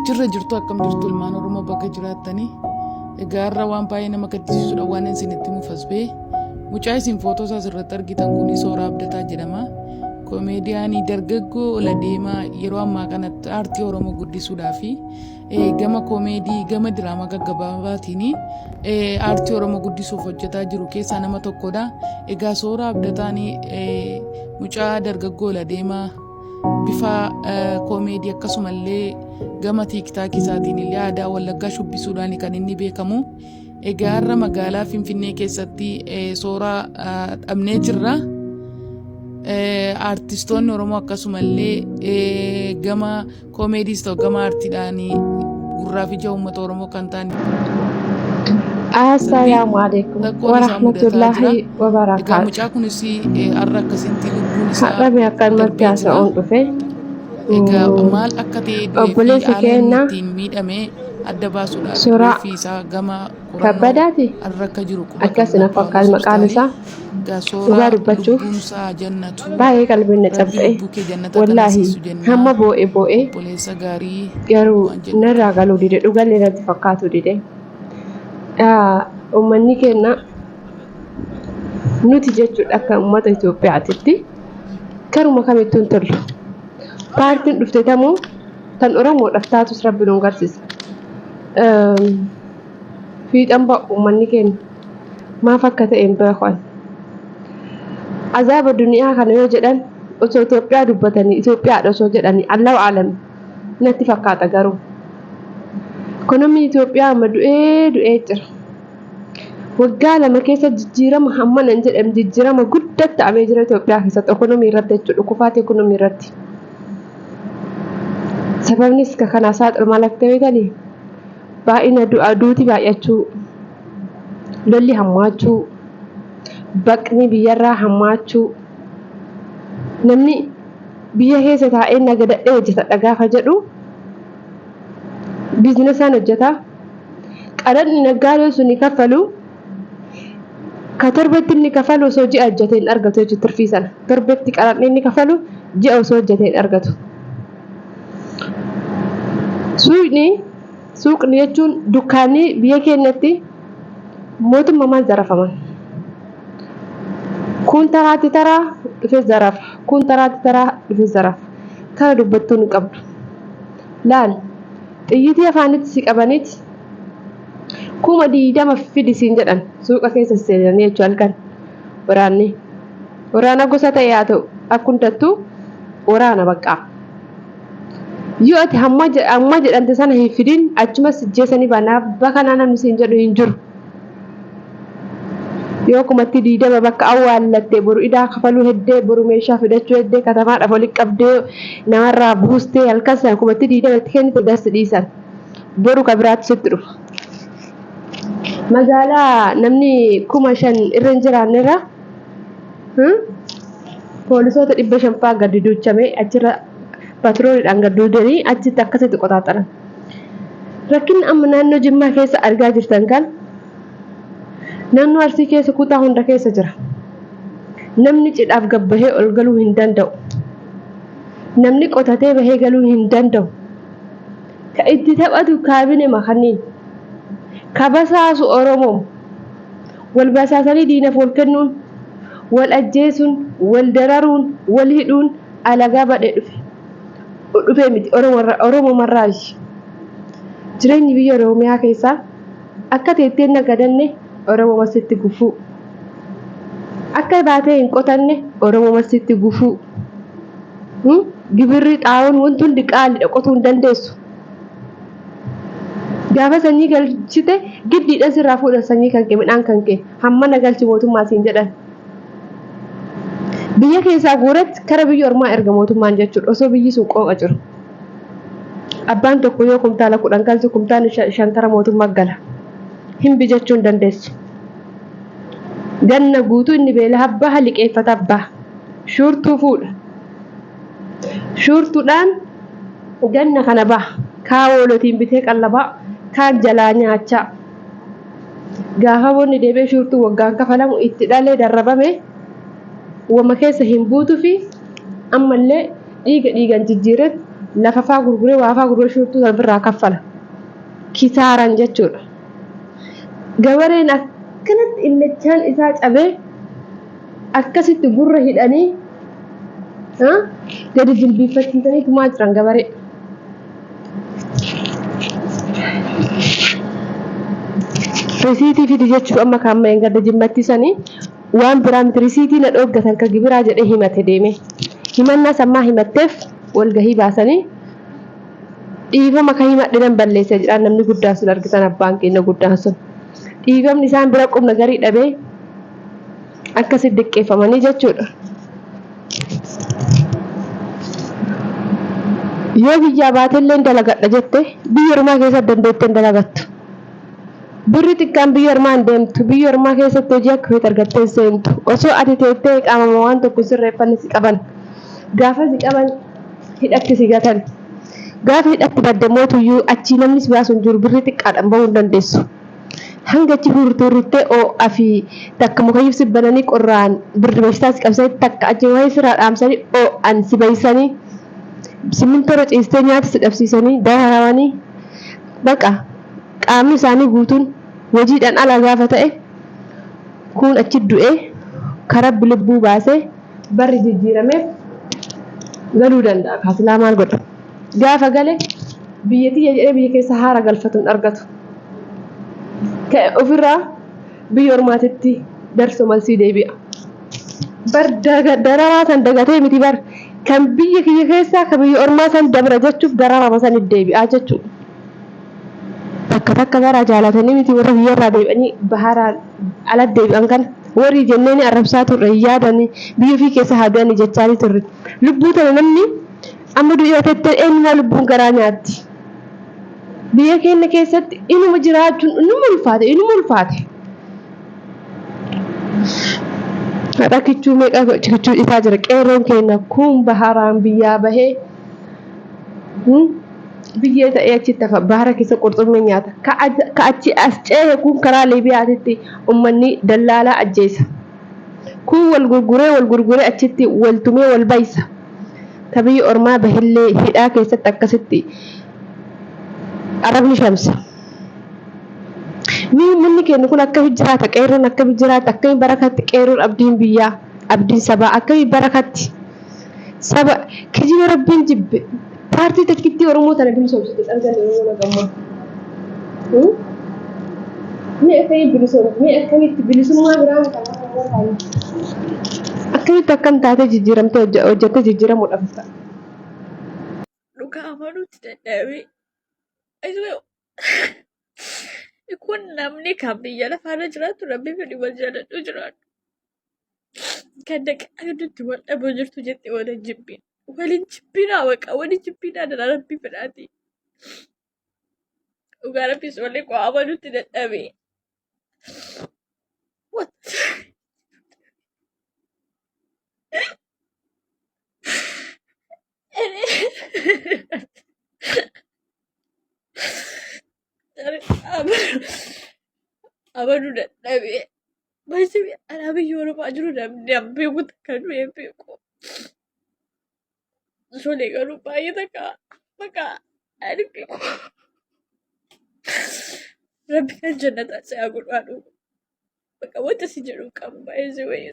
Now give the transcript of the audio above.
Jirra jirtu akkam jirtu ilmaan Oromoo bakka jiraattanii egaa har'a waan baay'ee nama gaddisiisudha waan isinitti mufas bee mucaa isin footoo isaa asirratti argitan kun Sooraa Abdataa jedhama. Koomeediyaanii dargaggoo ola deemaa yeroo ammaa kanatti aartii Oromoo guddisuudhaaf gama koomeedii gama diraamaa gaggabaabaatiin aartii Oromoo guddisuuf hojjetaa jiru keessaa nama tokkodha. Egaa Sooraa Abdataan mucaa dargaggoo ola deemaa bifa koomeedii akkasumallee gama tiiktaakii isaatiin illee aadaa Wallaggaa shubbisuudhaan kan inni beekamu. Egaa har'a magaalaa Finfinnee keessatti Sooraa dhabnee jirra. Aartistoonni Oromoo akkasumallee gama koomeediis ta'u gama aartiidhaan gurraaf ija uummata Oromoo kan ta'an. Assalamu alaikum warahmatullahi wabarakatuh. Egaa mucaa kunis har'a akkasitti lubbuun isaa Har'a akkan marti haasa'uun dhufe. Egaa maal akka ta'e Obboleessi keenya ittiin miidhamee adda baasuudhaaf Sooraa isaa gama Kabbadaati har'a akka jiru akkasina fakkaatu maqaan isaa dhugaa dubbachuuf baay'ee qalbiin na cabsee wallaahi hamma boo'ee garuu narraa galuu dide dhugaan irratti fakkaatu dide. Uummanni keenya nuti jechuudha akka uummata Itoophiyaatitti karuma kamittuu hin tollu. Paartiin dhufte tamuu kan Oromoodhaaf taatus rabbi nu agarsiisa. Fiixan ba'u uummanni keenya maaf akka ta'e hin beekan. Azaaba duniyaa kana yoo jedhan osoo Itoophiyaa dubbatanii Itoophiyaadha osoo jedhanii Allahu aalam natti fakkaata garuu. Ekonomii Itoophiyaa amma du'ee jira. Waggaa lama keessa jijjiirama hamma nan jedhamu jijjiirama guddaa ta'amee jira Itoophiyaa keessatti ekonomii irratti jechuudha kufaati ekonomii irratti. Sababnis kana saaxil maal akka ta'e beekanii baay'ina duuti baay'achuu lolli hammaachuu baqni biyyarraa hammaachuu namni biyya keessa taa'ee nagadadhee hojjeta gaafa jedhu biizinasaan hojjeta qaradni naggaadee sun kaffalu ka torbetti inni kaffalu osoo ji'a hojjete hin argatu jechuudha turfii sana torbetti qaradni inni kaffalu ji'a osoo hojjete hin argatu. Suuqni jechuun dukkaanni biyya keenyatti mootummaan zarafaman. Kun taraatti taraa dhufe zarafa. Kun taraatti taraa dhufe zarafa. Kana dubbattuun hin qabdu. Laal xiyyitii afaanitti si qabaniiti. Kuma 20 fidisiin jedhan suuqa keessa seenanii jechuun halkan waraanni. Waraana gosa ta'e haa ta'u akkuntattuu waraana baqqaa. Yoo ati hamma jedhamte sana hin fidin achuma sijjeessanii baanaaf bakka namni siin jedhu hin jiru. Yoo kumatti 20 bakka awwaallattee boru idaa kafaluu heddee boru meeshaa fidachuu heddee katamaadhaaf walitti qabdee namarraa buustee halkan sana kumatti 20 itti kennite gasi dhiisan boru ka biraatti sitti dhufa. Magaalaa namni 5,000 irra hin jiraannerra poolisoota 500 fa'aa gadi duuchamee achirra patrooliidhaan gadduudanii achitti akkasitti qotaataran. Rakkinni amma naannoo Jimmaa keessa argaa jirtan kan naannoo Arsii keessa kutaa hunda keessa jira. Namni cidhaaf gabbahee ol galuu hin danda'u. Namni qotatee bahee galuu hin danda'u. Ka itti taphatu kaabine makaniin. Ka basaasu Oromoo. Wal basaasanii diinaaf wal kennuun, wal ajjeesuun, wal dararuun, wal hidhuun alagaa badhee dhufe. Dhufee miti Oromoo marraayi. Jireenyi biyya Oromiyaa keessaa akka teetteen nagadanne Oromoo masitti gufuu. Akka baatee hin qotanne Oromoo masitti gufuu. Gibirri xaa'oon wanti hundi qaaliidha qotuu hin dandeessu. Gaafa sanyii galchite giddiidhaan sirraa fuudhan sanyii kan kee midhaan kan kee hamma na galchi mootummaa siin jedhan. Biyya keessaa guuratti kara biyya ormaa erga mootummaan jechuudha osoo biyyi sun qooqa jiru. Abbaan tokko yoo kumtaala 10 galchu kumtaala 5 mootummaa gala. Hin bijachuu hin dandeessu. Ganna guutuu inni beela abbaa liqeeffata abbaa. Shuurtuu fuudha. Shuurtuudhaan ganna kana baha. Kaawolotiin bitee qallabaa kaan jalaa nyaachaa. Gaafa wanni deebee shuurtuu waggaan kafalamu itti dhalee darrabame wama keessa hin buutuu fi ammallee dhiigan jijjiirratti lafa faa gurguree waa faa gurguree shurtuu sana birraa kaffala. Kisaaran jechuudha. Gabareen akkanatti illachaan isaa cabee akkasitti gurra hidhanii gadi jilbiiffachiisanii tumaa jiran gabaree. Risiitii fidi jechuun amma kan ma'een gadi jimmattisanii waan biraa miti risiitii na dhooggatan ka gibiraa jedhee himate deeme. Himannaa sammaa himatteef walgahii baasanii dhiifama kan himadhe nan balleessa jedhaan namni guddaan sun argitan abbaan keenya guddaan sun. Dhiifamni isaan bira qubna garii dhabee akkasitti diqqeeffamanii jechuudha. Yoo biyyaa baatellee dalagadha jette biyya ormaa keessatti dandeettee dalagattu. Birri xiqqaan biyya ormaa hin deemtu. Biyya ormaa keessatti hojii akka feet argattee seentu. Osoo ati teettee qaamama waan tokko sirreeffanne si qaban. Gaafa si qaban hidhatti si gatan. Gaafa hidhatti badde mootuyyuu achii namni si baasu hin jiru birri xiqqaadhaan bahuu hin dandeessu. Hanga achi hurrittee oo'aa fi takka mukayyuu si bananii qorraan birri beeksisaa si qabsanii takka achi wayii sirraa dhaamsanii oo'an si baysanii simmintoora ciistee nyaata si dhabsiisanii dararamanii baqa qaamni isaanii guutuun hojiidhaan ala gaafa ta'e kun achi du'ee karaa lubbuu baasee barri jijjiirameef galuu danda'a. Kaasilaa maal godha? Gaafa gale biyyattii jedhee biyya keessa haara galfatu hin argatu. Ofirraa biyya ormaatitti darso malsii deebi'a. Bar dararaa san dagatee miti bar kan biyya kiyya keessaa kan biyya ormaa san dabra jechuuf dararama san deebi'aa jechuudha. Takka bara jaalatanii miti warra biyyarraa deebi'anii baharaan ala deebi'an kan warri jenneen arrabsaa turre yaadanii biyya ofii keessa haadanii jechaanii turre. Lubbuu tana namni amma du'aa tettee eenyumaa lubbuun garaa nyaatti. Biyya keenya keessatti inuma jiraachuun inuma ulfaate. Rakkichuu meeqa cichuu isaa jira qeerroon keenya kun baharaan biyyaa bahee biyyee ta'ee achitti hafa bahara keessa qurxummii nyaata. Ka achi as cehe kun karaa Liibiyaatitti uummanni dallaalaa ajjeesa. Kun wal gurguree achitti wal tumee wal baysa. Ta biyya ormaa bahillee hidhaa keessatti akkasitti arabni shamsa. Minni keenya kun akka jiraata qeerroon akka jiraata akka barakatti qeerroon abdiin biyyaa abdiin sabaa akka barakatti saba kijiba rabbiin jibbe paartii takkitti oromoo tana bilisoomsite arganii oromoo nagammaa. Ni akkamitti bilisoomsite ni akkamitti bilisummaa biraan kan akkamitti akkam taatee jijjiiramtee hojjettee jijjiiramuudhaaf. Dhugaa amanuutti dadhabee. Kun namni kan biyya lafaarra jiraatu rabbi fedhi wal jaaladhu jiraatu. Kan dhaqaa gidduutti wal dhaboo jirtu jettee waliin jibbiin. Waliin jibbinaa waqa waliin jibbinaa dhala rabbi fedhaati. Dhugaa rabbis walii koo amanuutti dadhabee. Amanuu dadhabee maasii alaa biyya oromaa jiru namni beeku takka du'ee beeku. Solee garuu baay'ee takka maqaa argiku. Rabbi kan jannataa si'aa godhaa dhugu. Bakka wanta si jedhu qabu baay'ee si wayyu.